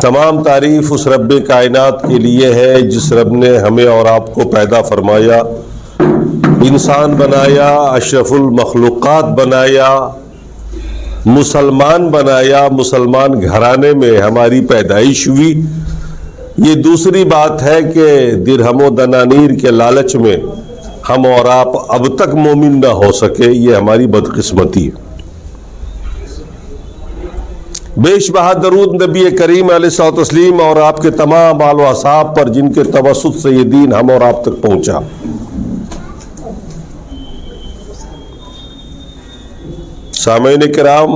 تمام تعریف اس رب کائنات کے لیے ہے جس رب نے ہمیں اور آپ کو پیدا فرمایا، انسان بنایا، اشرف المخلوقات بنایا، مسلمان بنایا، مسلمان گھرانے میں ہماری پیدائش ہوئی۔ یہ دوسری بات ہے کہ درہم و دنانیر کے لالچ میں ہم اور آپ اب تک مومن نہ ہو سکے، یہ ہماری بدقسمتی ہے۔ بیش بہا درود نبی کریم علیہ الصلوۃ والتسلیم اور آپ کے تمام آل و اصحاب پر جن کے توسط سے یہ دین ہم اور آپ تک پہنچا۔ سامعین کرام،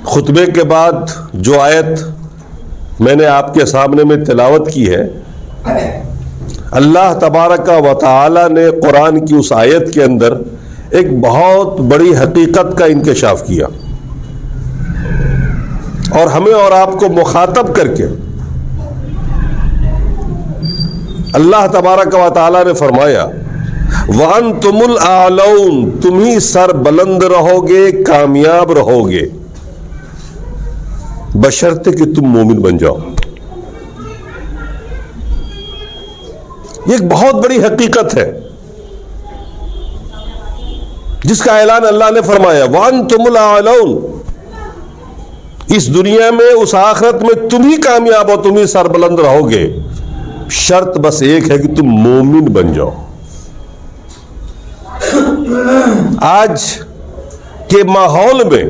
خطبے کے بعد جو آیت میں نے آپ کے سامنے میں تلاوت کی ہے، اللہ تبارک و تعالی نے قرآن کی اس آیت کے اندر ایک بہت بڑی حقیقت کا انکشاف کیا اور ہمیں اور آپ کو مخاطب کر کے اللہ تبارک و تعالی نے فرمایا وَأَنْتُمُ الْأَعْلَوْنَ، تم ہی سر بلند رہو گے، کامیاب رہو گے، بشرطے کہ تم مومن بن جاؤ۔ یہ ایک بہت بڑی حقیقت ہے جس کا اعلان اللہ نے فرمایا وَأَنْتُمُ الْأَعْلَوْنَ، اس دنیا میں اس آخرت میں تم ہی کامیاب ہو، تم ہی سر بلند رہو گے، شرط بس ایک ہے کہ تم مومن بن جاؤ۔ آج کے ماحول میں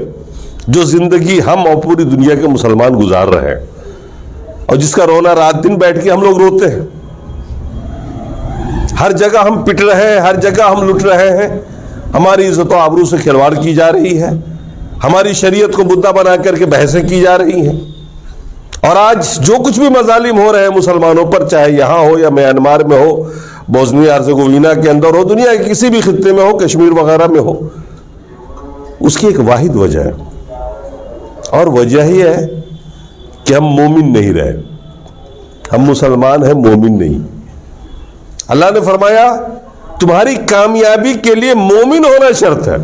جو زندگی ہم اور پوری دنیا کے مسلمان گزار رہے ہیں اور جس کا رونا رات دن بیٹھ کے ہم لوگ روتے ہیں، ہر جگہ ہم پٹ رہے ہیں، ہر جگہ ہم لٹ رہے ہیں، ہماری عزت و آبرو سے کھلواڑ کی جا رہی ہے، ہماری شریعت کو مدعا بنا کر کے بحثیں کی جا رہی ہیں، اور آج جو کچھ بھی مظالم ہو رہے ہیں مسلمانوں پر، چاہے یہاں ہو یا میانمار میں ہو، بوسنیا ہرزیگووینا کے اندر ہو، دنیا کے کسی بھی خطے میں ہو، کشمیر وغیرہ میں ہو، اس کی ایک واحد وجہ ہے، اور وجہ ہی ہے کہ ہم مومن نہیں رہے، ہم مسلمان ہیں، مومن نہیں۔ اللہ نے فرمایا تمہاری کامیابی کے لیے مومن ہونا شرط ہے۔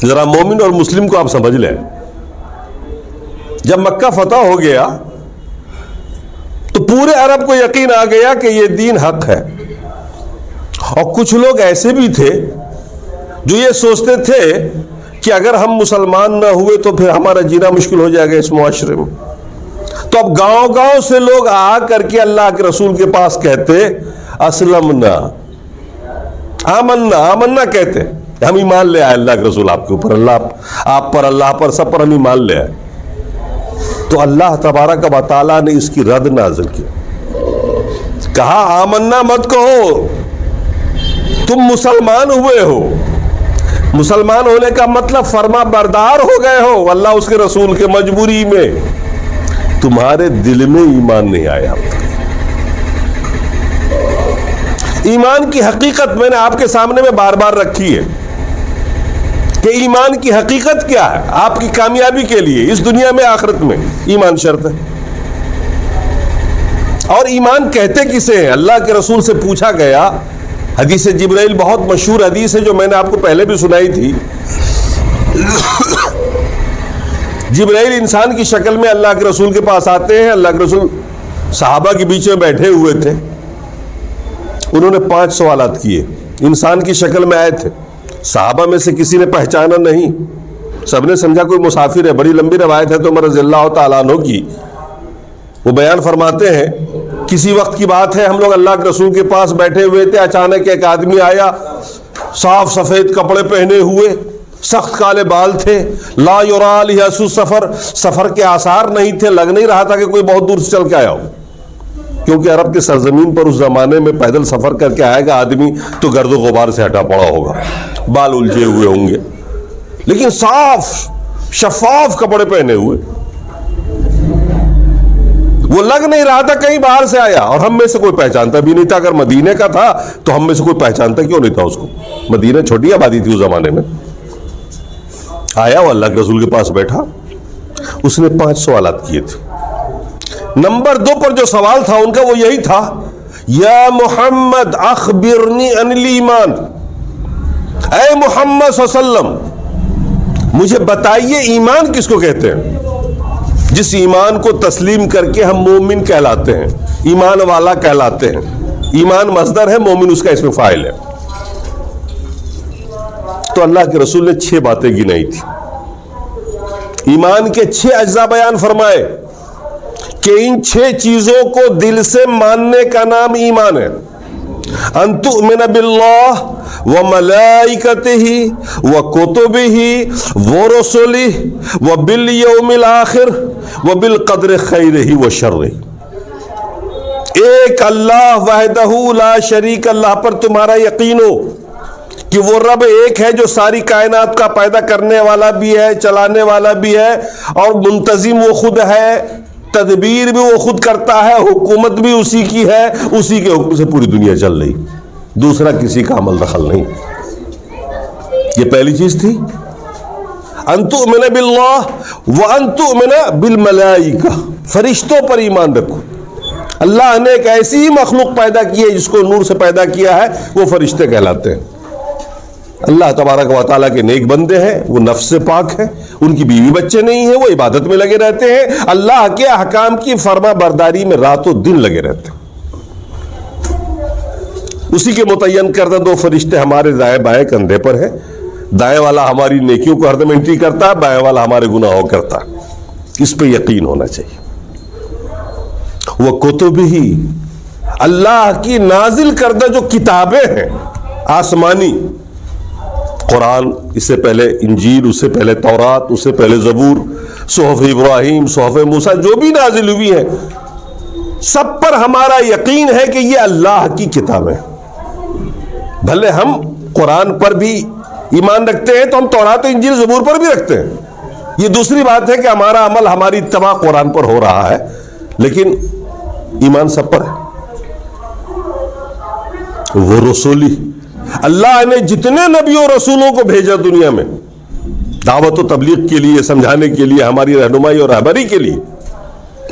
ذرا مومن اور مسلم کو آپ سمجھ لیں۔ جب مکہ فتح ہو گیا تو پورے عرب کو یقین آ گیا کہ یہ دین حق ہے، اور کچھ لوگ ایسے بھی تھے جو یہ سوچتے تھے کہ اگر ہم مسلمان نہ ہوئے تو پھر ہمارا جینا مشکل ہو جائے گا اس معاشرے میں۔ تو اب گاؤں گاؤں سے لوگ آ کر کے اللہ کے رسول کے پاس کہتے اسلمنا، آمنا، آمنا کہتے ہم ایمان لے آئے اللہ کے رسول آپ کے اوپر، آپ پر، اللہ پر، سب پر ہم ایمان لے آئے۔ تو اللہ تبارک و تعالیٰ نے اس کی رد نازل کی، کہا آمنا مت کہو، تم مسلمان ہوئے ہو، مسلمان ہونے کا مطلب فرما بردار ہو گئے ہو اللہ اس کے رسول کے مجبوری میں، تمہارے دل میں ایمان نہیں آیا۔ ایمان کی حقیقت میں نے آپ کے سامنے میں بار بار رکھی ہے کہ ایمان کی حقیقت کیا ہے آپ کی کامیابی کے لیے اس دنیا میں آخرت میں۔ ایمان شرط ہے، اور ایمان کہتے کسے ہیں؟ اللہ کے رسول سے پوچھا گیا، حدیث جبرائیل بہت مشہور حدیث ہے جو میں نے آپ کو پہلے بھی سنائی تھی۔ جبرائیل انسان کی شکل میں اللہ کے رسول کے پاس آتے ہیں، اللہ کے رسول صحابہ کے بیچ میں بیٹھے ہوئے تھے، انہوں نے 5 سوالات کیے، انسان کی شکل میں آئے تھے، صحابہ میں سے کسی نے پہچانا نہیں، سب نے سمجھا کوئی مسافر ہے۔ بڑی لمبی روایت ہے تو عمر رضی اللہ تعالیٰ عنہ کی، وہ بیان فرماتے ہیں کسی وقت کی بات ہے، ہم لوگ اللہ کے رسول کے پاس بیٹھے ہوئے تھے، اچانک ایک آدمی آیا، صاف سفید کپڑے پہنے ہوئے، سخت کالے بال تھے، لا یرا لحس السفر، سفر کے آثار نہیں تھے، لگ نہیں رہا تھا کہ کوئی بہت دور سے چل کے آیا ہو، کیونکہ عرب کے سرزمین پر اس زمانے میں پیدل سفر کر کے آئے گا آدمی تو گرد و غبار سے ہٹا پڑا ہوگا، بال الجھے ہوئے ہوں گے، لیکن صاف شفاف کپڑے پہنے ہوئے، وہ لگ نہیں رہا تھا کہیں باہر سے آیا، اور ہم میں سے کوئی پہچانتا بھی نہیں تھا۔ اگر مدینے کا تھا تو ہم میں سے کوئی پہچانتا کیوں نہیں تھا اس کو؟ مدینہ چھوٹی آبادی تھی اس زمانے میں۔ آیا وہ اللہ کے رسول کے پاس بیٹھا، اس نے 5 سوالات کیے تھے۔ نمبر 2 پر جو سوال تھا ان کا وہ یہی تھا، یا محمد اخبرنی عن الایمان، اے محمد صلی اللہ علیہ وسلم مجھے بتائیے ایمان کس کو کہتے ہیں؟ جس ایمان کو تسلیم کر کے ہم مومن کہلاتے ہیں، ایمان والا کہلاتے ہیں۔ ایمان مصدر ہے، مومن اس کا اسم فاعل ہے۔ تو اللہ کے رسول نے 6 باتیں گنائی تھی، ایمان کے 6 اجزاء بیان فرمائے کہ ان 6 چیزوں کو دل سے ماننے کا نام ایمان ہے۔ ان تؤمن باللہ وملائکتہ وکتبہ ورسلہ وبالیوم الآخر وبالقدر خیرہ وشرہ۔ ایک اللہ وحدہ لا شریک، اللہ پر تمہارا یقین ہو کہ وہ رب ایک ہے جو ساری کائنات کا پیدا کرنے والا بھی ہے، چلانے والا بھی ہے، اور منتظم وہ خود ہے، تدبیر بھی وہ خود کرتا ہے، حکومت بھی اسی کی ہے، اسی کے حکم سے پوری دنیا چل رہی، دوسرا کسی کا عمل دخل نہیں۔ یہ پہلی چیز تھی، ان تؤمن باللہ وان تؤمن بالملائکہ، فرشتوں پر ایمان رکھو۔ اللہ نے ایک ایسی ہی مخلوق پیدا کی ہے جس کو نور سے پیدا کیا ہے، وہ فرشتے کہلاتے ہیں۔ اللہ تبارک و تعالیٰ کے نیک بندے ہیں، وہ نفس سے پاک ہیں، ان کی بیوی بچے نہیں ہیں، وہ عبادت میں لگے رہتے ہیں، اللہ کے احکام کی فرما برداری میں رات و دن لگے رہتے ہیں۔ اسی کے متعین کردہ 2 فرشتے ہمارے دائیں بائیں کندھے پر ہیں، دائیں والا ہماری نیکیوں کو ہردم انٹری کرتا ہے، بائیں والا ہمارے گناہوں کرتا ہے۔ اس پہ یقین ہونا چاہیے۔ وہ کتب ہی، اللہ کی نازل کردہ جو کتابیں ہیں آسمانی، قرآن، اس سے پہلے انجیل، اس سے پہلے تورات، اس سے پہلے زبور، صحف ابراہیم، صحف موسیٰ، جو بھی نازل ہوئی ہیں، سب پر ہمارا یقین ہے کہ یہ اللہ کی کتابیں ہیں۔ بھلے ہم قرآن پر بھی ایمان رکھتے ہیں تو ہم تورات و انجیل زبور پر بھی رکھتے ہیں، یہ دوسری بات ہے کہ ہمارا عمل، ہماری اتباع قرآن پر ہو رہا ہے، لیکن ایمان سب پر ہے۔ وہ رسولی، اللہ نے جتنے نبیوں رسولوں کو بھیجا دنیا میں دعوت و تبلیغ کے لیے، سمجھانے کے لیے، ہماری رہنمائی اور رہبری کے لیے،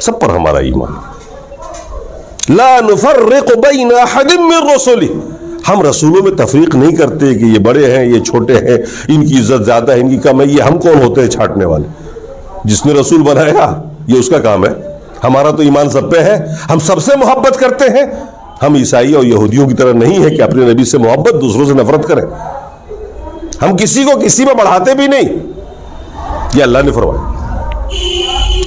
سب پر ہمارا ایمان۔ لا نفرق بین احد من رسلہ، ہم رسولوں میں تفریق نہیں کرتے کہ یہ بڑے ہیں، یہ چھوٹے ہیں، ان کی عزت زیادہ ہے، ان کی کم ہے۔ یہ ہم کون ہوتے ہیں چھانٹنے والے؟ جس نے رسول بنایا یہ اس کا کام ہے۔ ہمارا تو ایمان سب پہ ہے، ہم سب سے محبت کرتے ہیں۔ ہم عیسائی اور یہودیوں کی طرح نہیں ہے کہ اپنے نبی سے محبت، دوسروں سے نفرت کریں۔ ہم کسی کو کسی میں بڑھاتے بھی نہیں، یہ اللہ نے فرمایا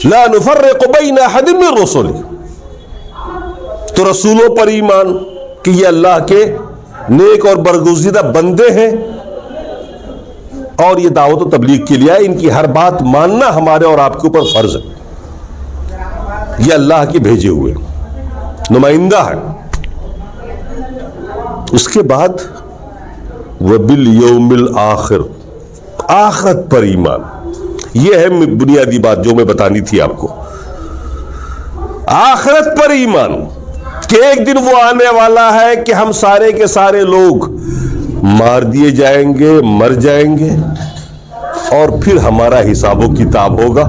لا نفرق بین احد من رسلہ۔ تو رسولوں پر ایمان کہ یہ اللہ کے نیک اور برگزیدہ بندے ہیں، اور یہ دعوت و تبلیغ کے لیے ان کی ہر بات ماننا ہمارے اور آپ کے اوپر فرض ہے۔ یہ اللہ کے بھیجے ہوئے نمائندہ ہے۔ اس کے بعد وبالیوم الآخر، آخرت پر ایمان۔ یہ ہے بنیادی بات جو میں بتانی تھی آپ کو، آخرت پر ایمان، کہ ایک دن وہ آنے والا ہے کہ ہم سارے کے سارے لوگ مار دیے جائیں گے، مر جائیں گے، اور پھر ہمارا حساب و کتاب ہوگا۔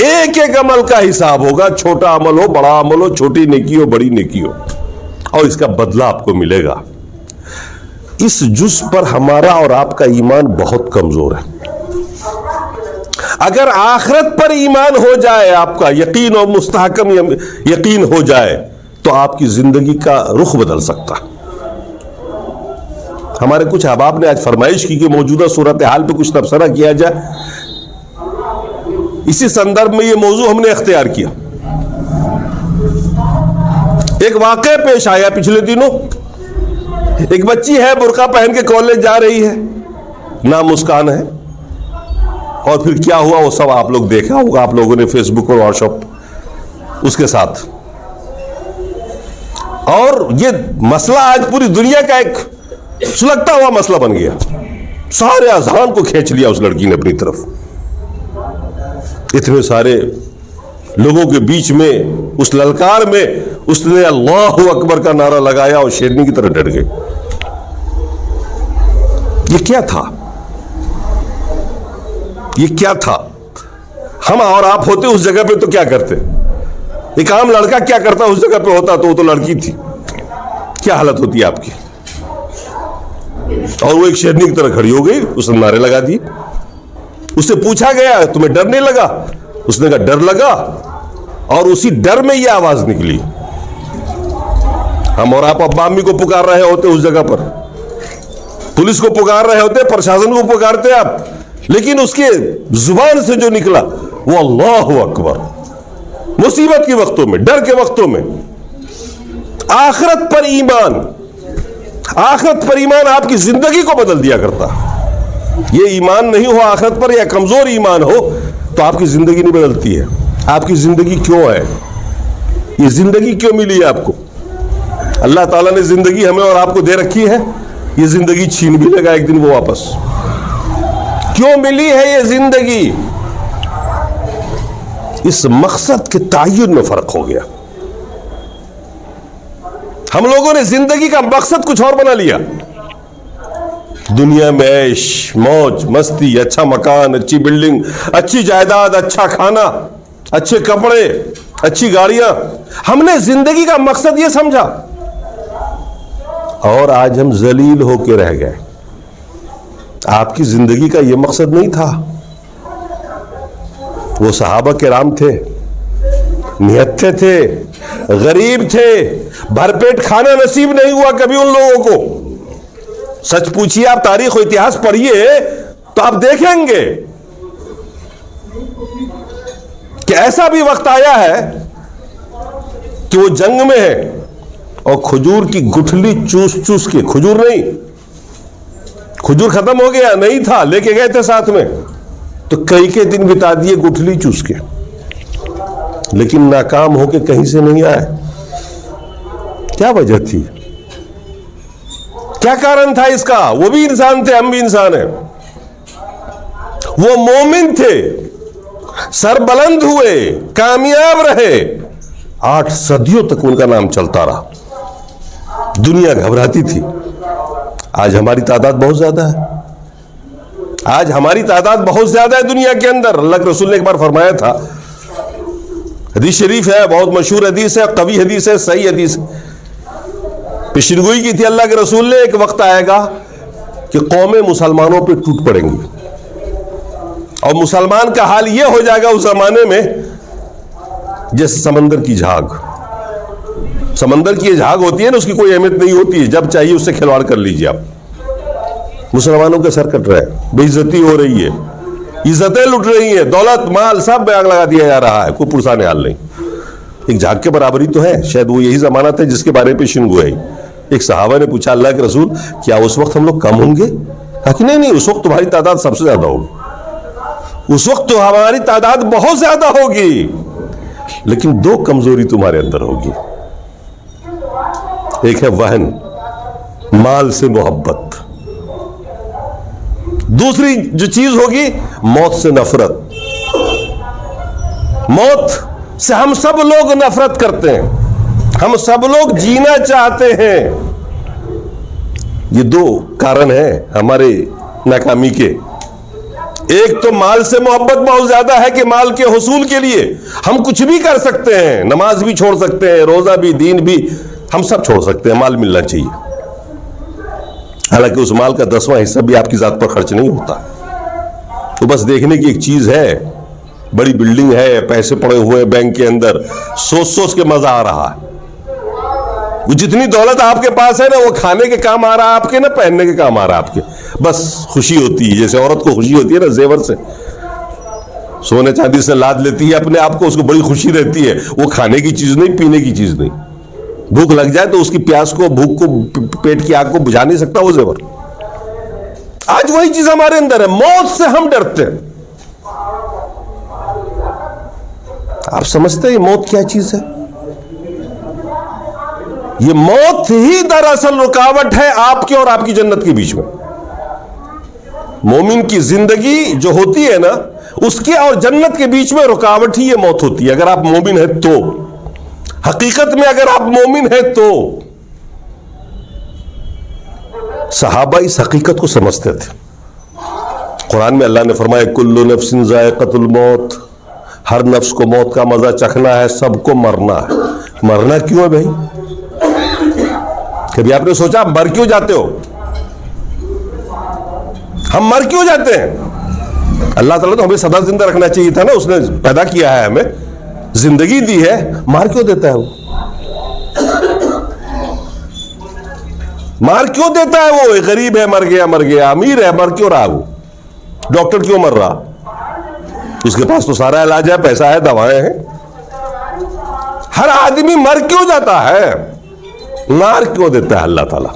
ایک ایک عمل کا حساب ہوگا، چھوٹا عمل ہو، بڑا عمل ہو، چھوٹی نیکی ہو، بڑی نیکی ہو، اور اس کا بدلہ آپ کو ملے گا۔ اس جز پر ہمارا اور آپ کا ایمان بہت کمزور ہے۔ اگر آخرت پر ایمان ہو جائے، آپ کا یقین اور مستحکم یقین ہو جائے، تو آپ کی زندگی کا رخ بدل سکتا۔ ہمارے کچھ احباب نے آج فرمائش کی کہ موجودہ صورتحال پہ کچھ تبصرہ کیا جائے۔ اسی سندرب میں یہ موضوع ہم نے اختیار کیا۔ ایک واقعہ پیش آیا پچھلے دنوں، ایک بچی ہے، برقع پہن کے کالج جا رہی ہے، نام مسکان ہے، اور پھر کیا ہوا وہ سب آپ لوگ دیکھا ہوگا، آپ لوگوں نے فیس بک اور واٹس ایپ اس کے ساتھ۔ اور یہ مسئلہ آج پوری دنیا کا ایک سلگتا ہوا مسئلہ بن گیا، سارے اذہان کو کھینچ لیا اس لڑکی نے اپنی طرف۔ اتنے سارے لوگوں کے بیچ میں، اس للکار میں، اس نے اللہ اکبر کا نعرہ لگایا اور شیرنی کی طرح ڈٹ گئی۔ یہ کیا تھا؟ یہ کیا تھا؟ ہم اور آپ ہوتے اس جگہ پہ تو کیا کرتے؟ ایک عام لڑکا کیا کرتا اس جگہ پہ ہوتا تو وہ تو لڑکی تھی، کیا حالت ہوتی آپ کی؟ اور وہ ایک شیرنی کی طرح کھڑی ہو گئی, اس نے نعرے لگا دیے. اس سے پوچھا گیا تمہیں ڈر نہیں لگا؟ اس نے کہا ڈر لگا, اور اسی ڈر میں یہ آواز نکلی. ہم اور آپ ابا امی کو پکار رہے ہوتے اس جگہ پر, پولیس کو پکار رہے ہوتے, پرشاسن کو پکارتے آپ, لیکن اس کے زبان سے جو نکلا وہ اللہ اکبر. مصیبت کے وقتوں میں, ڈر کے وقتوں میں آخرت پر ایمان, آخرت پر ایمان آپ کی زندگی کو بدل دیا کرتا. یہ ایمان نہیں ہو آخرت پر, یا کمزور ایمان ہو, تو آپ کی زندگی نہیں بدلتی ہے. آپ کی زندگی کیوں ہے؟ یہ زندگی کیوں ملی ہے آپ کو؟ اللہ تعالیٰ نے زندگی ہمیں اور آپ کو دے رکھی ہے, یہ زندگی چھین بھی لگا ایک دن وہ واپس. کیوں ملی ہے یہ زندگی؟ اس مقصد کے تعین میں فرق ہو گیا. ہم لوگوں نے زندگی کا مقصد کچھ اور بنا لیا. دنیا میں عیش موج مستی, اچھا مکان, اچھی بلڈنگ, اچھی جائیداد, اچھا کھانا, اچھے کپڑے, اچھی گاڑیاں, ہم نے زندگی کا مقصد یہ سمجھا, اور آج ہم ذلیل ہو کے رہ گئے. آپ کی زندگی کا یہ مقصد نہیں تھا. وہ صحابہ کرام تھے, نہتے تھے, غریب تھے, بھرپیٹ کھانا نصیب نہیں ہوا کبھی ان لوگوں کو. سچ پوچھیے, آپ تاریخ و اتہاس پڑھیے تو آپ دیکھیں گے کہ ایسا بھی وقت آیا ہے کہ وہ جنگ میں ہے اور کھجور کی گٹھلی چوس چوس کے, کھجور نہیں, کھجور ختم ہو گیا, نہیں تھا, لے کے گئے تھے ساتھ میں, تو کئی کے دن بتا دیے گٹھلی چوس کے, لیکن ناکام ہو کے کہیں سے نہیں آئے. کیا وجہ تھی؟ کیا کارن تھا اس کا؟ وہ بھی انسان تھے, ہم بھی انسان ہیں. وہ مومن تھے, سر بلند ہوئے, کامیاب رہے, 8 صدیوں تک ان کا نام چلتا رہا. دنیا گھبراتی تھی. آج ہماری تعداد بہت زیادہ ہے, آج ہماری تعداد بہت زیادہ ہے دنیا کے اندر. اللہ کے رسول نے ایک بار فرمایا تھا, حدیث شریف ہے, بہت مشہور حدیث ہے, قوی حدیث ہے, صحیح حدیث ہے. پیشنگوئی کی تھی اللہ کے رسول نے, ایک وقت آئے گا کہ قومیں مسلمانوں پہ ٹوٹ پڑیں گی, اور مسلمان کا حال یہ ہو جائے گا اس زمانے میں جیسے سمندر کی جھاگ. سمندر کی جھاگ ہوتی ہے نا, اس کی کوئی اہمیت نہیں ہوتی ہے, جب چاہیے اس سے کھلواڑ کر لیجیے آپ. مسلمانوں کے سر کٹ رہے ہیں, بے عزتی ہو رہی ہے, عزتیں لٹ رہی ہیں, دولت مال سب پہ آگ لگا دیا جا رہا ہے, کوئی پرسان حال نہیں. ایک جھاگ کے برابری تو ہے, شاید وہ یہی زمانہ تھا جس کے بارے میں پیشن گوئی. ایک صحابہ نے پوچھا اللہ کے رسول کیا اس وقت ہم لوگ کم ہوں گے؟ کہا کہ نہیں, اس وقت تمہاری تعداد سب سے زیادہ ہوگی, اس وقت تو ہماری تعداد بہت زیادہ ہوگی, لیکن 2 کمزوری تمہارے اندر ہوگی. ایک ہے وہن, مال سے محبت. دوسری جو چیز ہوگی موت سے نفرت. موت سے ہم سب لوگ نفرت کرتے ہیں, ہم سب لوگ جینا چاہتے ہیں. یہ 2 کارن ہیں ہمارے ناکامی کے. ایک تو مال سے محبت بہت زیادہ ہے کہ مال کے حصول کے لیے ہم کچھ بھی کر سکتے ہیں, نماز بھی چھوڑ سکتے ہیں, روزہ بھی, دین بھی, ہم سب چھوڑ سکتے ہیں, مال ملنا چاہیے. حالانکہ اس مال کا 10واں حصہ بھی آپ کی ذات پر خرچ نہیں ہوتا. تو بس دیکھنے کی ایک چیز ہے, بڑی بلڈنگ ہے, پیسے پڑے ہوئے بینک کے اندر, سوچ کے مزہ آ رہا ہے. وہ جتنی دولت آپ کے پاس ہے نا, وہ کھانے کے کام آ رہا ہے آپ کے, نہ پہننے کے کام آ رہا ہے آپ کے. بس خوشی ہوتی ہے, جیسے عورت کو خوشی ہوتی ہے نا زیور سے, سونے چاندی سے لاد لیتی ہے اپنے آپ کو, اس کو بڑی خوشی رہتی ہے. وہ کھانے کی چیز نہیں, پینے کی چیز نہیں. بھوک لگ جائے تو اس کی پیاس کو, بھوک کو, پیٹ کی آگ کو بجھا نہیں سکتا وہ زیور. آج وہی چیز ہمارے اندر ہے, موت سے ہم ڈرتے ہیں. آپ سمجھتے ہیں یہ موت کیا چیز ہے؟ یہ موت ہی دراصل رکاوٹ ہے آپ کے اور آپ کی جنت کے بیچ میں. مومن کی زندگی جو ہوتی ہے نا, اس کے اور جنت کے بیچ میں رکاوٹ ہی یہ موت ہوتی ہے. اگر آپ مومن ہیں تو, حقیقت میں اگر آپ مومن ہیں تو. صحابہ اس حقیقت کو سمجھتے تھے. قرآن میں اللہ نے فرمایا کل نفس ذائقۃ الموت, ہر نفس کو موت کا مزہ چکھنا ہے, سب کو مرنا ہے. مرنا کیوں ہے بھائی؟ کبھی آپ نے سوچا مر کیوں جاتے ہو؟ ہم مر کیوں جاتے ہیں؟ اللہ تعالیٰ تو ہمیں سدا زندہ رکھنا چاہیے تھا نا، اس نے پیدا کیا ہے، ہمیں زندگی دی ہے، مار کیوں دیتا ہے وہ؟ مار کیوں دیتا ہے وہ؟ غریب ہے مر گیا، امیر ہے مر کیوں رہا وہ؟ ڈاکٹر کیوں مر رہا؟ اس کے پاس تو سارا علاج ہے، پیسہ ہے، دوائیں ہیں۔ ہر آدمی مر کیوں جاتا ہے؟ مار کیوں دیتا ہے اللہ تعالیٰ؟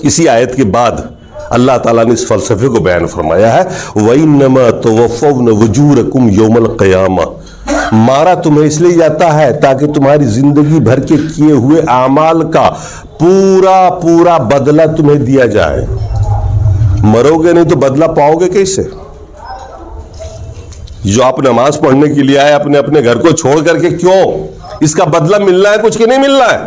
اسی آیت کے بعد اللہ تعالیٰ نے اس فلسفے کو بیان فرمایا ہے، وَإِنَّمَا تُوَفَّوْنَ أُجُورَكُمْ يَوْمَ الْقِيَامَةِ، مارا تمہیں اس لیے جاتا ہے تاکہ تمہاری زندگی بھر کے کیے ہوئے اعمال کا پورا بدلہ تمہیں دیا جائے۔ مرو گے نہیں تو بدلہ پاؤ گے کیسے؟ جو آپ نماز پڑھنے کے لیے آئے اپنے گھر کو چھوڑ کر کے، کیوں؟ اس کا بدلہ ملنا ہے کچھ کہ نہیں ملنا ہے؟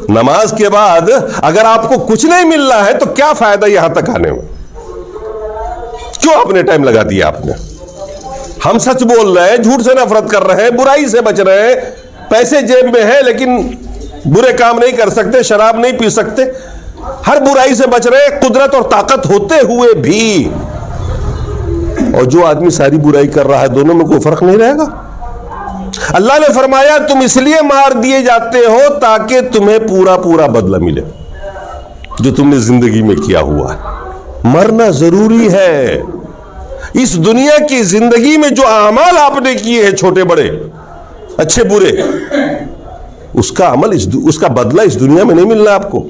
نماز کے بعد اگر آپ کو کچھ نہیں مل رہا ہے تو کیا فائدہ یہاں تک آنے میں؟ کیوں اپنے ٹائم لگا دیا آپ نے؟ ہم سچ بول رہے ہیں، جھوٹ سے نفرت کر رہے ہیں، برائی سے بچ رہے ہیں، پیسے جیب میں ہیں لیکن برے کام نہیں کر سکتے، شراب نہیں پی سکتے، ہر برائی سے بچ رہے ہیں، قدرت اور طاقت ہوتے ہوئے بھی۔ اور جو آدمی ساری برائی کر رہا ہے، دونوں میں کوئی فرق نہیں رہے گا۔ اللہ نے فرمایا تم اس لیے مار دیے جاتے ہو تاکہ تمہیں پورا بدلہ ملے جو تم نے زندگی میں کیا ہوا ہے۔ مرنا ضروری ہے۔ اس دنیا کی زندگی میں جو اعمال آپ نے کیے ہیں، چھوٹے بڑے، اچھے برے، اس کا بدلہ اس دنیا میں نہیں ملنا آپ کو۔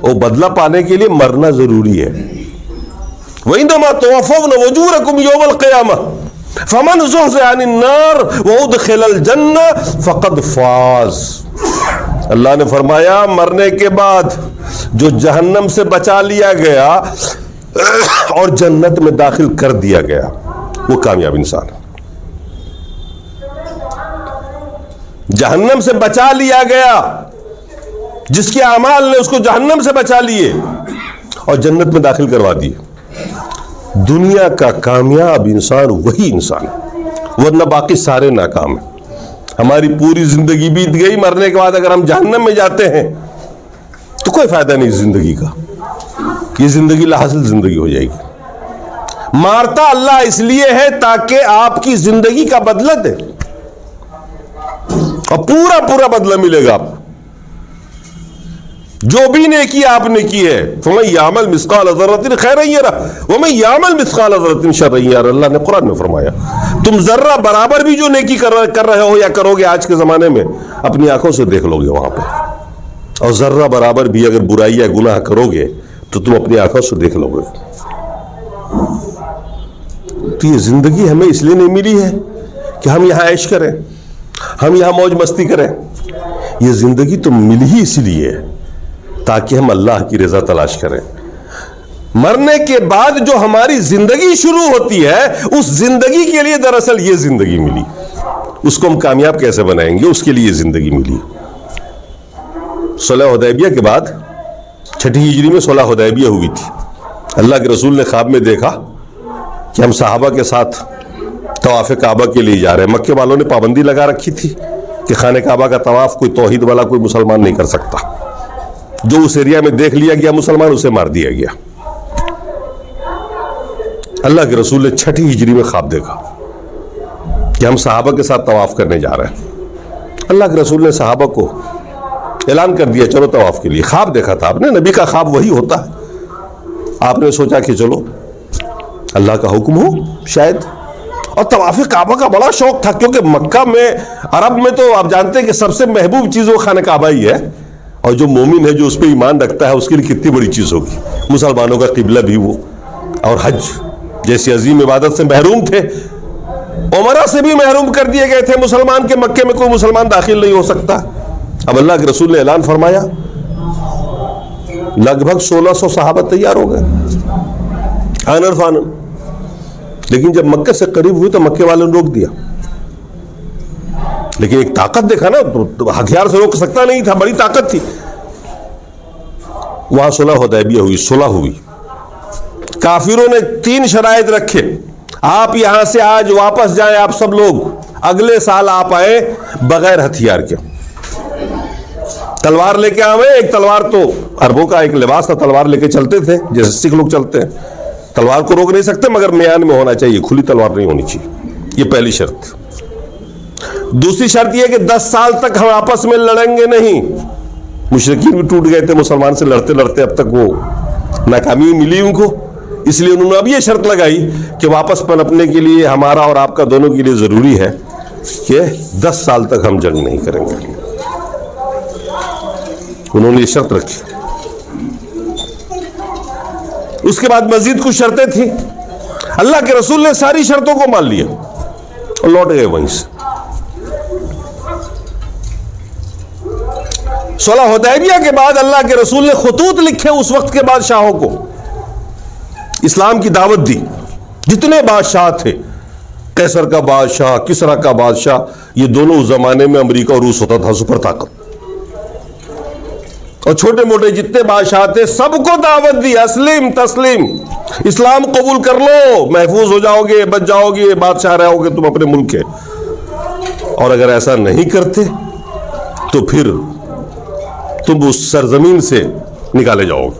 وہ بدلہ پانے کے لیے مرنا ضروری ہے۔ وَإِنَّمَا تُوَفَّوْنَ أُجُورَكُمْ يَوْمَ الْقِيَامَةِ فَمَنْ زُحْزِحَ عَنِ النَّارِ وَأُدْخِلَ الْجَنَّةَ فَقَدْ فَازَ۔ اللہ نے فرمایا مرنے کے بعد جو جہنم سے بچا لیا گیا اور جنت میں داخل کر دیا گیا، وہ کامیاب انسان ہے۔ جہنم سے بچا لیا گیا، جس کے اعمال نے اس کو جہنم سے بچا لیے اور جنت میں داخل کروا دیے، دنیا کا کامیاب انسان وہی انسان ہے، ورنہ باقی سارے ناکام ہیں۔ ہماری پوری زندگی بیت گئی، مرنے کے بعد اگر ہم جہنم میں جاتے ہیں تو کوئی فائدہ نہیں زندگی کا، یہ زندگی لاحاصل زندگی ہو جائے گی۔ مارتا اللہ اس لیے ہے تاکہ آپ کی زندگی کا بدلہ دے اور پورا بدلہ ملے گا آپ کو، جو بھی نیکی آپ نے کی ہے۔ فَمَن يَعْمَلْ مِثْقَالَ ذَرَّةٍ خَيْرًا يَرَهُ وَمَن يَعْمَلْ مِثْقَالَ ذَرَّةٍ شَرًّا يَرَهُ، اللہ نے قرآن میں فرمایا تم ذرہ برابر بھی جو نیکی کر رہے ہو یا کرو گے آج کے زمانے میں، اپنی آنکھوں سے دیکھ لو گے وہاں پہ، اور ذرہ برابر بھی اگر برائی یا گناہ کرو گے تو تم اپنی آنکھوں سے دیکھ لو گے۔ تو یہ زندگی ہمیں اس لیے نہیں ملی ہے کہ ہم یہاں عیش کریں، ہم یہاں موج مستی کریں، یہ زندگی تو ملی ہی اس لیے ہے تاکہ ہم اللہ کی رضا تلاش کریں۔ مرنے کے بعد جو ہماری زندگی شروع ہوتی ہے، اس زندگی کے لیے دراصل یہ زندگی ملی، اس کو ہم کامیاب کیسے بنائیں گے، اس کے لیے زندگی ملی۔ صلح حدیبیہ کے بعد 6 ہجری میں صلح حدیبیہ ہوئی تھی۔ اللہ کے رسول نے خواب میں دیکھا کہ ہم صحابہ کے ساتھ طواف کعبہ کے لیے جا رہے ہیں۔ مکے والوں نے پابندی لگا رکھی تھی کہ خانہ کعبہ کا طواف کوئی توحید والا کوئی مسلمان نہیں کر سکتا، جو اس ایریا میں دیکھ لیا گیا مسلمان اسے مار دیا گیا۔ اللہ کے رسول نے 6 ہجری میں خواب دیکھا کہ ہم صحابہ کے ساتھ طواف کرنے جا رہے ہیں۔ اللہ کے رسول نے صحابہ کو اعلان کر دیا چلو طواف کے لیے۔ خواب دیکھا تھا آپ نے، نبی کا خواب وہی ہوتا ہے۔ آپ نے سوچا کہ چلو اللہ کا حکم ہو شاید، اور طواف کعبہ کا بڑا شوق تھا کیونکہ مکہ میں، عرب میں تو آپ جانتے ہیں کہ سب سے محبوب چیز وہ خانہ کعبہ ہی ہے، اور جو مومن ہے جو اس پہ ایمان رکھتا ہے اس کے لیے کتنی بڑی چیز ہوگی۔ مسلمانوں کا قبلہ بھی وہ، اور حج جیسی عظیم عبادت سے محروم تھے، عمرہ سے بھی محروم کر دیے گئے تھے مسلمان کے، مکے میں کوئی مسلمان داخل نہیں ہو سکتا۔ اب اللہ کے رسول نے اعلان فرمایا، لگ بھگ 1600 صحابہ تیار ہو گئے آنن فانن، لیکن جب مکہ سے قریب ہوئی تو مکے والوں نے روک دیا۔ لیکن ایک طاقت دیکھا نا، ہتھیار سے روک سکتا نہیں تھا، بڑی طاقت تھی۔ وہاں صلح حدیبیہ ہوئی، صلح ہوئی۔ کافروں نے 3 شرائط رکھے، آپ یہاں سے آج واپس جائیں آپ سب لوگ، اگلے سال آپ آئے بغیر ہتھیار کے۔ تلوار لے کے آوے. ایک تلوار تو عربوں کا ایک لباس تھا, تلوار لے کے چلتے تھے جیسے سکھ لوگ چلتے ہیں. تلوار کو روک نہیں سکتے مگر میان میں ہونا چاہیے, کھلی تلوار نہیں ہونی چاہیے. یہ پہلی شرط. دوسری شرط یہ کہ 10 سال تک ہم آپس میں لڑیں گے نہیں. مشرکین بھی ٹوٹ گئے تھے مسلمان سے لڑتے لڑتے, اب تک وہ ناکامی ملی ان کو, اس لیے انہوں نے اب یہ شرط لگائی کہ واپس پنپنے کے لیے ہمارا اور آپ کا دونوں کے لیے ضروری ہے کہ 10 سال تک ہم جنگ نہیں کریں گے. انہوں نے یہ شرط رکھی. اس کے بعد مزید کچھ شرطیں تھیں. اللہ کے رسول نے ساری شرطوں کو مان لیا اور لوٹ گئے وہیں سے. صلح حدیبیہ کے بعد اللہ کے رسول نے خطوط لکھے اس وقت کے بادشاہوں کو, اسلام کی دعوت دی. جتنے بادشاہ تھے, قیصر کا بادشاہ, کسرا کا بادشاہ, یہ دونوں اس زمانے میں امریکہ اور روس ہوتا تھا سپر طاقت, اور چھوٹے موٹے جتنے بادشاہ تھے سب کو دعوت دی, اسلم تسلیم, اسلام قبول کر لو, محفوظ ہو جاؤ گے, بچ جاؤ گے, بادشاہ رہو گے تم اپنے ملک کے. اور اگر ایسا نہیں کرتے تو پھر تم اس سرزمین سے نکالے جاؤ گے,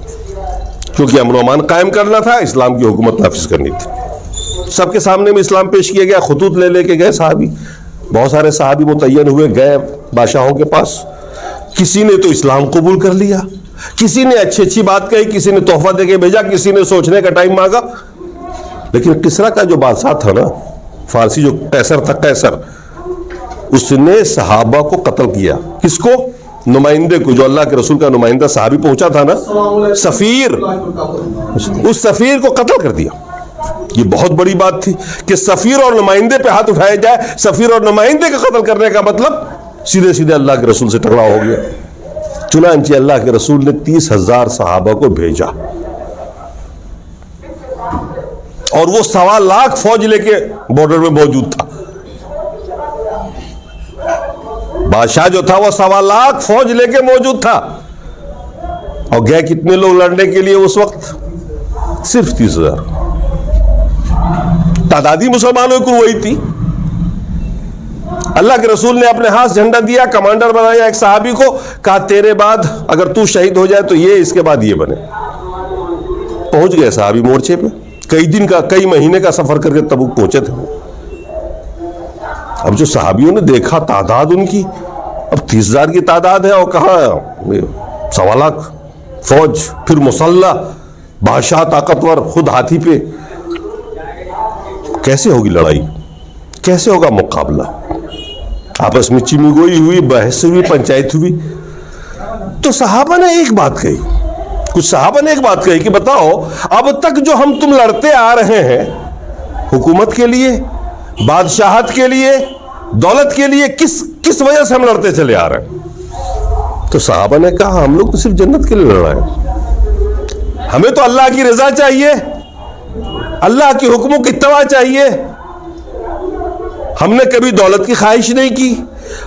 کیونکہ امن و امان قائم کرنا تھا, اسلام کی حکومت نافذ کرنی تھی. سب کے سامنے میں اسلام پیش کیا گیا. خطوط لے کے گئے صحابی, بہت سارے صحابی متعین ہوئے, گئے بادشاہوں کے پاس. کسی نے تو اسلام قبول کر لیا, کسی نے اچھی بات کہی, کسی نے تحفہ دے کے بھیجا, کسی نے سوچنے کا ٹائم مانگا. لیکن کسرا کا جو بادشاہ تھا نا, فارسی جو قیصر تھا, قیصر, اس نے صحابہ کو قتل کیا. کس کو؟ نمائندے کو, جو اللہ کے رسول کا نمائندہ صحابی پہنچا تھا نا, سفیر, اس سفیر کو قتل کر دیا. یہ بہت بڑی بات تھی کہ سفیر اور نمائندے پہ ہاتھ اٹھایا جائے. سفیر اور نمائندے کا قتل کرنے کا مطلب سیدھے سیدھے اللہ کے رسول سے ٹکراؤ ہو گیا. چنانچہ اللہ کے رسول نے 30,000 صحابہ کو بھیجا, اور وہ 1.25 لاکھ فوج لے کے بارڈر میں موجود تھا. بادشاہ جو تھا وہ 1.25 لاکھ فوج لے کے موجود تھا. اور گئے کتنے لوگ لڑنے کے لیے اس وقت؟ صرف 30,000. تعدادی مسلمانوں کی وہی تھی. اللہ کے رسول نے اپنے ہاتھ جھنڈا دیا, کمانڈر بنایا ایک صحابی کو, کہا تیرے بعد اگر تو شہید ہو جائے تو یہ, اس کے بعد یہ بنے. پہنچ گئے صحابی مورچے پہ. کئی مہینے کا سفر کر کے تبوک پہنچے تھے. اب جو صحابیوں نے دیکھا تعداد ان کی, اب 30,000 کی تعداد ہے, اور کہاں 1.25 لاکھ فوج, پھر مسلح, بادشاہ طاقتور, خود ہاتھی پہ. کیسے ہوگی لڑائی, کیسے ہوگا مقابلہ؟ آپس میں چمی گوئی ہوئی, بحث ہوئی, پنچایت ہوئی. تو صحابہ نے ایک بات کہی, کچھ صحابہ نے ایک بات کہی کہ بتاؤ اب تک جو ہم تم لڑتے آ رہے ہیں حکومت کے لیے, بادشاہت کے لیے, دولت کے لیے, کس وجہ سے ہم لڑتے چلے آ رہے ہیں؟ تو صحابہ نے کہا ہم لوگ تو صرف جنت کے لیے لڑ رہے ہیں. ہمیں تو اللہ کی رضا چاہیے, اللہ کے حکموں کی اتباع چاہیے. ہم نے کبھی دولت کی خواہش نہیں کی,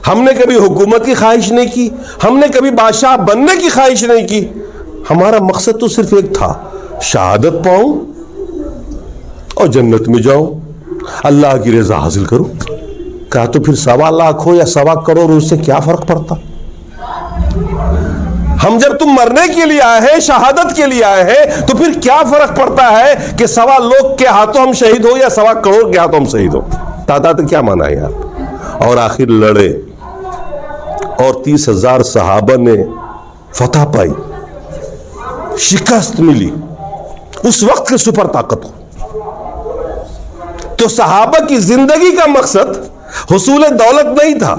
ہم نے کبھی حکومت کی خواہش نہیں کی, ہم نے کبھی بادشاہ بننے کی خواہش نہیں کی. ہمارا مقصد تو صرف ایک تھا, شہادت پاؤں اور جنت میں جاؤں, اللہ کی رضا حاصل کروں. کہا تو پھر 1.25 لاکھ ہو یا 1.25 کروڑ, اس سے کیا فرق پڑتا؟ ہم جب تم مرنے کے لیے آئے ہیں, شہادت کے لیے آئے ہیں, تو پھر کیا فرق پڑتا ہے کہ 1.25 لاکھ کے ہاتھوں ہم شہید ہو یا 1.25 کروڑ کے ہاتھوں ہم شہید ہو؟ تعداد کیا مانا ہے یار؟ اور آخر لڑے, اور 30,000 صحابہ نے فتح پائی, شکست ملی اس وقت کے سپر طاقت کو. تو صحابہ کی زندگی کا مقصد حصول دولت نہیں تھا,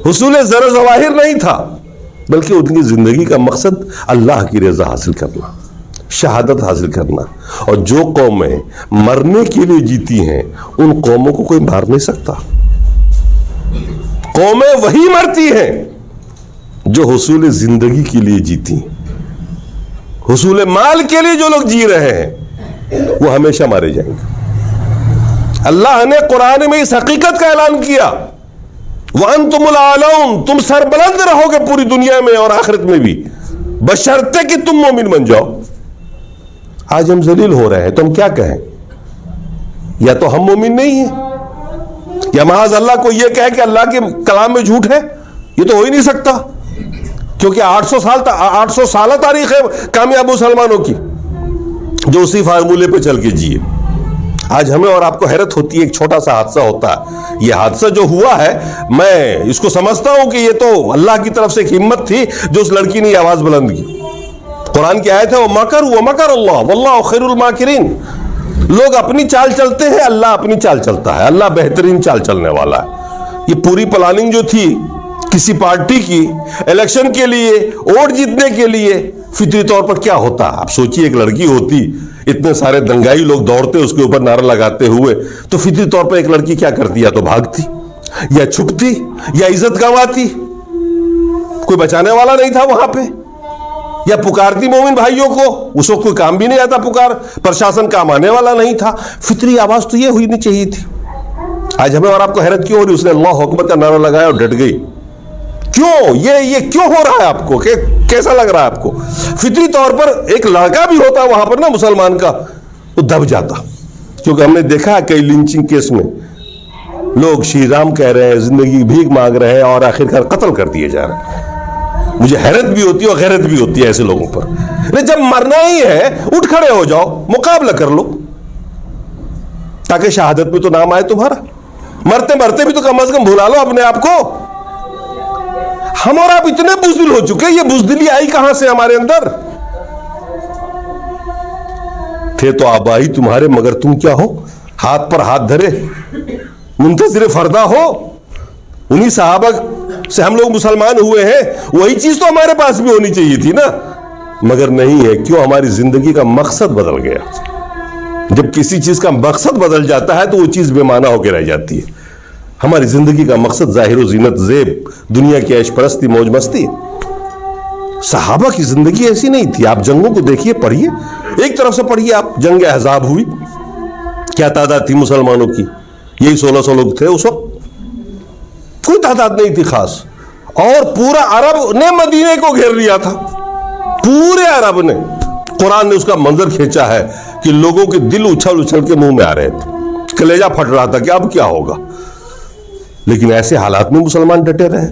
حصول زر و ظواہر نہیں تھا, بلکہ ان کی زندگی کا مقصد اللہ کی رضا حاصل کرنا, شہادت حاصل کرنا. اور جو قومیں مرنے کے لیے جیتی ہیں ان قوموں کو کوئی مار نہیں سکتا. قومیں وہی مرتی ہیں جو حصول زندگی کے لیے جیتی. حصول مال کے لیے جو لوگ جی رہے ہیں وہ ہمیشہ مارے جائیں گے. اللہ نے قرآن میں اس حقیقت کا اعلان کیا, وَأَنْتُمُ الْأَعْلَوْنَ, تم سربلند رہو گے پوری دنیا میں اور آخرت میں بھی, بشرطے کہ تم مومن بن جاؤ. آج ہم ذلیل ہو رہے ہیں تو ہم کیا کہیں؟ یا تو ہم مومن نہیں ہیں, یا معاذ اللہ کو یہ کہے کہ اللہ کے کلام میں جھوٹ ہے. یہ تو ہو ہی نہیں سکتا. کیونکہ 800 سالہ تاریخ ہے کامیاب مسلمانوں کی جو اسی فارمولے پہ چل کے جیے. آج ہمیں اور آپ کو حیرت ہوتی ہے, ایک چھوٹا سا حادثہ ہوتا ہے. یہ حادثہ جو ہوا ہے میں اس کو سمجھتا ہوں کہ یہ تو اللہ کی طرف سے ایک ہمت تھی جو اس لڑکی نے آواز بلند کی. قرآن کی آیت ہے وَمَكَرُوا وَمَكَرَ اللَّهُ وَاللَّهُ خَيْرُ الْمَاكِرِينَ. لوگ اپنی چال چلتے ہیں, اللہ اپنی چال چلتا ہے. اللہ بہترین چال چلنے والا ہے. یہ پوری پلاننگ جو تھی کسی پارٹی کی الیکشن کے لیے, ووٹ جیتنے کے لیے, فطری طور پر کیا ہوتا. آپ سوچئے ایک لڑکی ہوتی, اتنے سارے دنگائی لوگ دوڑتے اس کے اوپر نعرہ لگاتے ہوئے, تو فطری طور پر ایک لڑکی کیا کرتی, یا تو بھاگتی یا چھپتی یا عزت گنواتی. کوئی بچانے والا نہیں تھا وہاں پہ, یا پکارتی مومن بھائیوں کو. اس وقت کوئی کام بھی نہیں آتا پکار, پرشاسن کام آنے والا نہیں تھا. فطری آواز تو یہ ہونی چاہیے تھی. آج ہمیں اور آپ کو حیرت کیوں ہو رہی, اس نے اللہ اکبر کا نعرہ لگایا اور ڈٹ گئی. کیوں یہ کیوں ہو رہا ہے آپ کو, کہ کیسا لگ رہا ہے آپ کو. فطری طور پر ایک لڑکا بھی ہوتا وہاں پر نا مسلمان کا, وہ دب جاتا. کیونکہ ہم نے دیکھا ہے کئی لنچنگ کیس میں لوگ شری رام کہہ رہے ہیں, زندگی بھیک مانگ رہے ہیں, اور آخرکار قتل کر دیے جا رہے ہیں. مجھے حیرت بھی ہوتی ہے اور غیرت بھی ہوتی ہے ایسے لوگوں پر. جب مرنا ہی ہے اٹھ کھڑے ہو جاؤ, مقابلہ کر لو, تاکہ شہادت میں تو نام آئے تمہارا. مرتے مرتے بھی تو کم از کم بھلا لو اپنے آپ کو. ہم اور آپ اتنے بزدل ہو چکے, یہ بزدلی آئی کہاں سے ہمارے اندر. تھے تو آبائی تمہارے مگر تم کیا ہو, ہاتھ پر ہاتھ دھرے منتظر فردا ہو. انہی صحابہ سے ہم لوگ مسلمان ہوئے ہیں, وہی چیز تو ہمارے پاس بھی ہونی چاہیے تھی نا, مگر نہیں ہے. کیوں, ہماری زندگی کا مقصد بدل گیا. جب کسی چیز کا مقصد بدل جاتا ہے تو وہ چیز بے معنی ہو کے رہ جاتی ہے. ہماری زندگی کا مقصد ظاہر و زینت, زیب, دنیا کی عیش پرستی, موج مستی. صحابہ کی زندگی ایسی نہیں تھی. آپ جنگوں کو دیکھیے, پڑھیے, ایک طرف سے پڑھیے آپ. جنگ احزاب ہوئی, کیا تعداد تھی مسلمانوں کی, یہی 1600 لوگ تھے اس وقت, کوئی تعداد نہیں تھی خاص. اور پورا عرب نے مدینے کو گھیر لیا تھا, پورے عرب نے. قرآن نے اس کا منظر کھینچا ہے کہ لوگوں کے دل اچھل اچھل کے منہ میں آ رہے تھے, کلیجہ پھٹ رہا تھا کہ اب کیا ہوگا. لیکن ایسے حالات میں مسلمان ڈٹے رہے.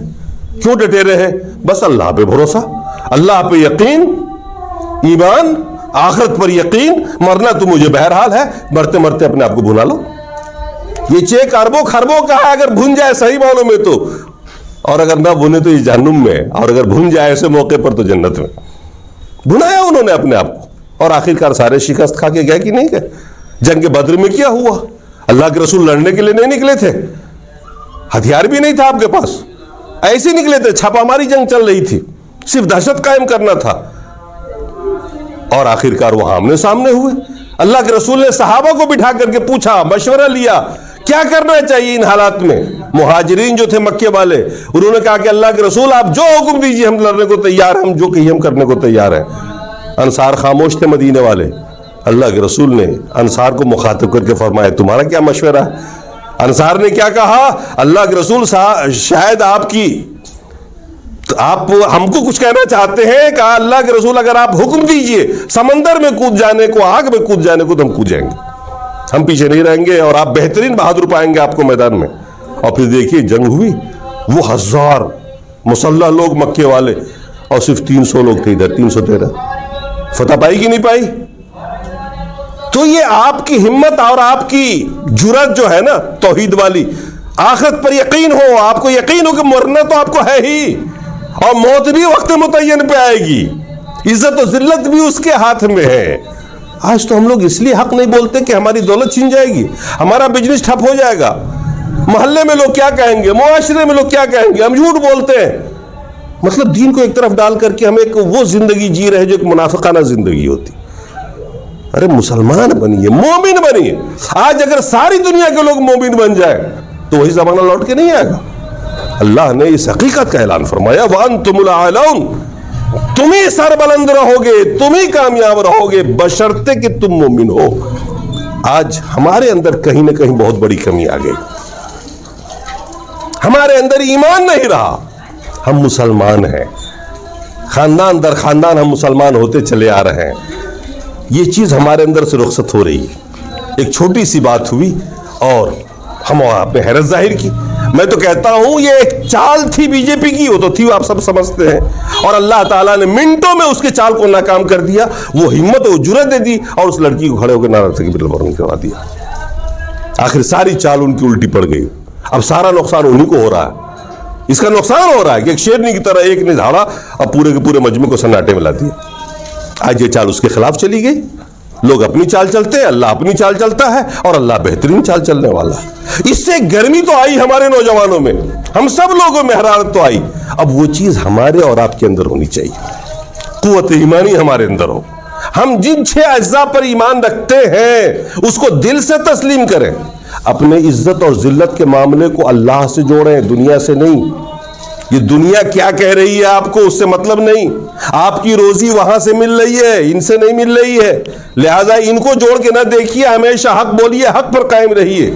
کیوں ڈٹے رہے, بس اللہ پہ بھروسہ, اللہ پہ یقین, ایمان, آخرت پر یقین. مرنا تو مجھے بہرحال ہے, مرتے مرتے اپنے آپ کو بھلا لو. یہ چیک اربوں خربوں کا ہے, اگر بھن جائے صحیح معنوں میں تو, اور اگر نہ بھنے تو یہ جہنم میں, اور اگر بھن جائے ایسے موقع پر تو جنت میں. بھنایا انہوں نے اپنے آپ کو, اور آخرکار سارے شکست کھا کے گئے کہ نہیں گئے. جنگ بدر میں کیا ہوا, اللہ کے رسول لڑنے کے لیے نہیں نکلے تھے, ہتھیار بھی نہیں تھا آپ کے پاس, ایسے نکلے تھے. چھاپا ماری جنگ چل رہی تھی, صرف دہشت قائم کرنا تھا, اور آخرکار وہ آمنے سامنے ہوئے. اللہ کے رسول نے صحابہ کو بٹھا کر کے پوچھا, مشورہ لیا, کیا کرنا چاہیے ان حالات میں. مہاجرین جو تھے مکے والے, انہوں نے کہا کہ اللہ کے رسول آپ جو حکم دیجیے ہم لڑنے کو تیار ہیں, ہم جو کہیں ہم کرنے کو تیار ہیں. انصار خاموش تھے مدینے والے. اللہ کے رسول نے انصار کو مخاطب کر کے فرمایا تمہارا کیا مشورہ ہے. انصار نے کیا کہا, اللہ کے رسول شاید آپ ہم کو کچھ کہنا چاہتے ہیں. کہا اللہ کے رسول اگر آپ حکم دیجئے سمندر میں کود جانے کو, آگ میں کود جانے کو, تو ہم کود جائیں گے, ہم پیچھے نہیں رہیں گے, اور آپ بہترین بہادر پائیں گے آپ کو میدان میں. اور پھر دیکھیے جنگ ہوئی, وہ 1000 مسلح لوگ مکے والے, اور صرف 300 لوگ تھے ادھر, 313. فتح پائی کہ نہیں پائی. تو یہ آپ کی ہمت اور آپ کی جرات جو ہے نا توحید والی, آخرت پر یقین ہو, آپ کو یقین ہو کہ مرنا تو آپ کو ہے ہی, اور موت بھی وقت متعین پہ آئے گی, عزت و ذلت بھی اس کے ہاتھ میں ہے. آج تو ہم لوگ اس لیے حق نہیں بولتے کہ ہماری دولت چھن جائے گی, ہمارا بزنس ٹھپ ہو جائے گا, محلے میں لوگ کیا کہیں گے, معاشرے میں لوگ کیا کہیں گے, ہم جھوٹ بولتے ہیں. مطلب دین کو ایک طرف ڈال کر کے ہم ایک وہ زندگی جی رہے جو ایک منافقانہ زندگی ہوتی. ارے مسلمان بنیے, مومن بنیے. آج اگر ساری دنیا کے لوگ مومن بن جائے تو وہی زمانہ لوٹ کے نہیں آئے گا. اللہ نے اس حقیقت کا اعلان فرمایا وَأَنْتُمُ الْأَعْلَوْنَ, تم ہی سر بلند رہو گے, تم ہی کامیاب رہو گے, بشرطے کہ تم مومن ہو. آج ہمارے اندر کہیں نہ کہیں بہت بڑی کمی آ گئی, ہمارے اندر ایمان نہیں رہا. ہم مسلمان ہیں, خاندان در خاندان ہم مسلمان ہوتے چلے آ رہے ہیں. یہ چیز ہمارے اندر سے رخصت ہو رہی ہے. ایک چھوٹی سی بات ہوئی اور ہم آپ نے حیرت ظاہر کی. میں تو کہتا ہوں یہ ایک چال تھی بی جے پی کی، وہ تو تھی، آپ سب سمجھتے ہیں، اور اللہ تعالیٰ نے منٹوں میں اس کے چال کو ناکام کر دیا. وہ ہمت و جرأت دے دی اور اس لڑکی کو کھڑے ہو کے نعرہ تکبیر اللہ کروا دیا. آخر ساری چال ان کی الٹی پڑ گئی. اب سارا نقصان انہی کو ہو رہا ہے. اس کا نقصان ہو رہا ہے کہ ایک شیرنی کی طرح ایک نے دھاڑا اب پورے کے پورے مجمع کو سناٹے میں لا دیا. آج یہ چال اس کے خلاف چلی گئی. لوگ اپنی چال چلتے ہیں، اللہ اپنی چال چلتا ہے، اور اللہ بہترین چال چلنے والا ہے. اس سے گرمی تو آئی ہمارے نوجوانوں میں، ہم سب لوگوں میں حرارت تو آئی. اب وہ چیز ہمارے اور آپ کے اندر ہونی چاہیے، قوت ایمانی ہمارے اندر ہو. ہم جن 6 اجزاء پر ایمان رکھتے ہیں اس کو دل سے تسلیم کریں. اپنے عزت اور ذلت کے معاملے کو اللہ سے جوڑیں، دنیا سے نہیں. یہ دنیا کیا کہہ رہی ہے آپ کو اس سے مطلب نہیں. آپ کی روزی وہاں سے مل رہی ہے، ان سے نہیں مل رہی ہے. لہذا ان کو جوڑ کے نہ دیکھیے، ہمیشہ حق بولیے، حق پر قائم رہیے.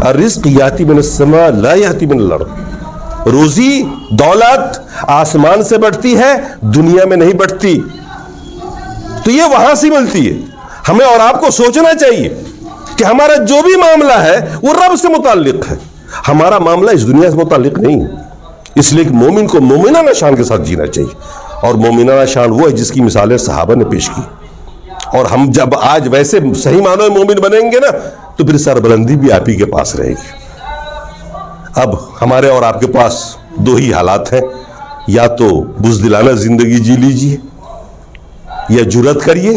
الرزق یاتی من السماء لا یاتی من الارض. روزی دولت آسمان سے بڑھتی ہے، دنیا میں نہیں بڑھتی. تو یہ وہاں سے ملتی ہے. ہمیں اور آپ کو سوچنا چاہیے کہ ہمارا جو بھی معاملہ ہے وہ رب سے متعلق ہے، ہمارا معاملہ اس دنیا سے متعلق نہیں. اس لیے کہ مومن کو مومنانہ شان کے ساتھ جینا چاہیے. اور مومنانہ شان وہ ہے جس کی مثالیں صحابہ نے پیش کی. اور ہم جب آج ویسے صحیح معنوں میں مومن بنیں گے نا تو پھر سربلندی بھی آپ ہی کے پاس رہے گی. اب ہمارے اور آپ کے پاس 2 ہی حالات ہیں، یا تو بزدلانہ زندگی جی لیجیے، یا جرأت کریے،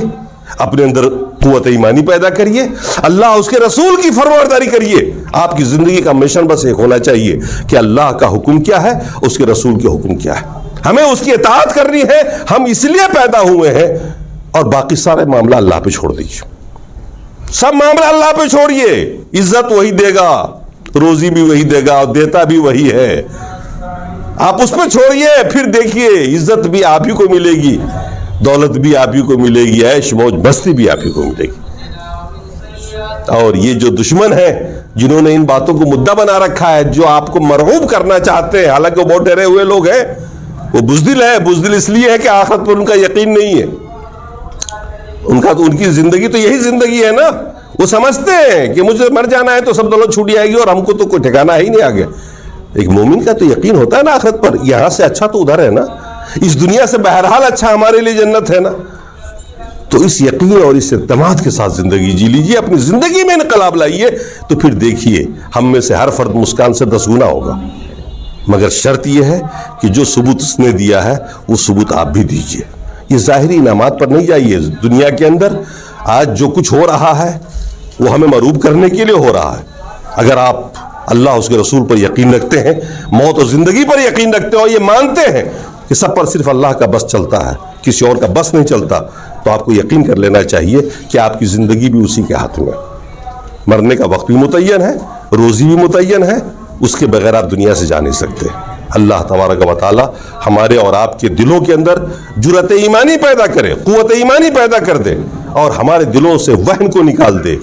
اپنے اندر قوت ایمانی پیدا کریے، اللہ اس کے رسول کی فرمانبرداری کریے. آپ کی زندگی کا مشن بس ایک ہونا چاہیے کہ اللہ کا حکم کیا ہے، اس کے رسول کے حکم کیا ہے، ہمیں اس کی اطاعت کرنی ہے. ہم اس لیے پیدا ہوئے ہیں. اور باقی سارے معاملہ اللہ پہ چھوڑ دیجیے. سب معاملہ اللہ پہ چھوڑیے. عزت وہی دے گا، روزی بھی وہی دے گا، اور دیتا بھی وہی ہے. آپ اس پہ چھوڑیے، پھر دیکھیے عزت بھی آپ ہی کو ملے گی، دولت بھی آپ ہی کو ملے گی، عیش موج مستی بھی آپ ہی کو ملے گی. اور یہ جو دشمن ہیں جنہوں نے ان باتوں کو مدعا بنا رکھا ہے، جو آپ کو مرغوب کرنا چاہتے ہیں، حالانکہ وہ بہت ڈرے ہوئے لوگ ہیں، وہ بزدل ہے. بزدل اس لیے ہے کہ آخرت پر ان کا یقین نہیں ہے. ان کی زندگی تو یہی زندگی ہے نا. وہ سمجھتے ہیں کہ مجھے مر جانا ہے تو سب دولت چھوٹ جائے گی اور ہم کو تو کوئی ٹھکانا ہی نہیں آگے. ایک مومن کا تو یقین ہوتا ہے نا آخرت پر، یہاں سے اچھا تو ادھر ہے نا، اس دنیا سے بہرحال اچھا ہمارے لیے جنت ہے نا. تو اس یقین اور اس اعتماد کے ساتھ زندگی جی لیجیے، اپنی زندگی میں انقلاب لائیے. تو پھر دیکھیے ہم میں سے ہر فرد مسکان سے 10 گنا ہوگا. مگر شرط یہ ہے کہ جو ثبوت اس نے دیا ہے وہ ثبوت آپ بھی دیجیے. یہ ظاہری انعامات پر نہیں جائیے. دنیا کے اندر آج جو کچھ ہو رہا ہے وہ ہمیں مروب کرنے کے لیے ہو رہا ہے. اگر آپ اللہ اس کے رسول پر یقین رکھتے ہیں، موت اور زندگی پر یقین رکھتے ہیں، اور یہ مانتے ہیں کہ سب پر صرف اللہ کا بس چلتا ہے، کسی اور کا بس نہیں چلتا، تو آپ کو یقین کر لینا چاہیے کہ آپ کی زندگی بھی اسی کے ہاتھ میں. مرنے کا وقت بھی متعین ہے، روزی بھی متعین ہے، اس کے بغیر آپ دنیا سے جا نہیں سکتے. اللہ تبارک و تعالی ہمارے اور آپ کے دلوں کے اندر جرأت ایمانی پیدا کرے، قوت ایمانی پیدا کر دے، اور ہمارے دلوں سے وہن کو نکال دے.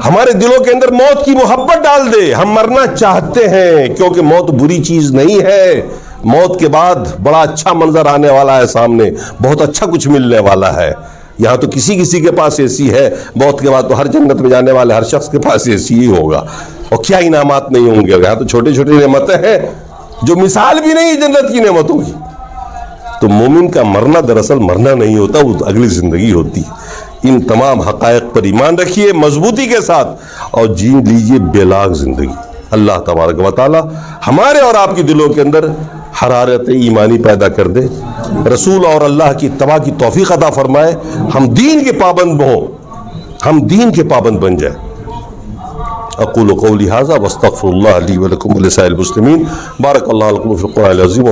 ہمارے دلوں کے اندر موت کی محبت ڈال دے. ہم مرنا چاہتے ہیں کیونکہ موت بری چیز نہیں ہے. موت کے بعد بڑا اچھا منظر آنے والا ہے سامنے، بہت اچھا کچھ ملنے والا ہے. یہاں تو کسی کے پاس ایسی ہے، موت کے بعد تو ہر جنت میں جانے والے ہر شخص کے پاس ایسی ہی ہوگا. اور کیا انعامات نہیں ہوں گے. یہاں تو چھوٹی چھوٹی نعمتیں ہیں جو مثال بھی نہیں جنت کی نعمتوں کی. تو مومن کا مرنا دراصل مرنا نہیں ہوتا، وہ اگلی زندگی ہوتی ہے. ان تمام حقائق پر ایمان رکھیے مضبوطی کے ساتھ اور جی لیجیے بے لاگ زندگی. اللہ تبارک و تعالی ہمارے اور آپ کے دلوں کے اندر حرارت ایمانی پیدا کر دے، رسول اور اللہ کی اتباع کی توفیق عطا فرمائے. ہم دین کے پابند ہوں، ہم دین کے پابند بن جائیں. اقول قولی ھذا واستغفر اللہ لی ولکم ولسائر المسلمین. بارک اللہ لکم فی القرآن العظیم.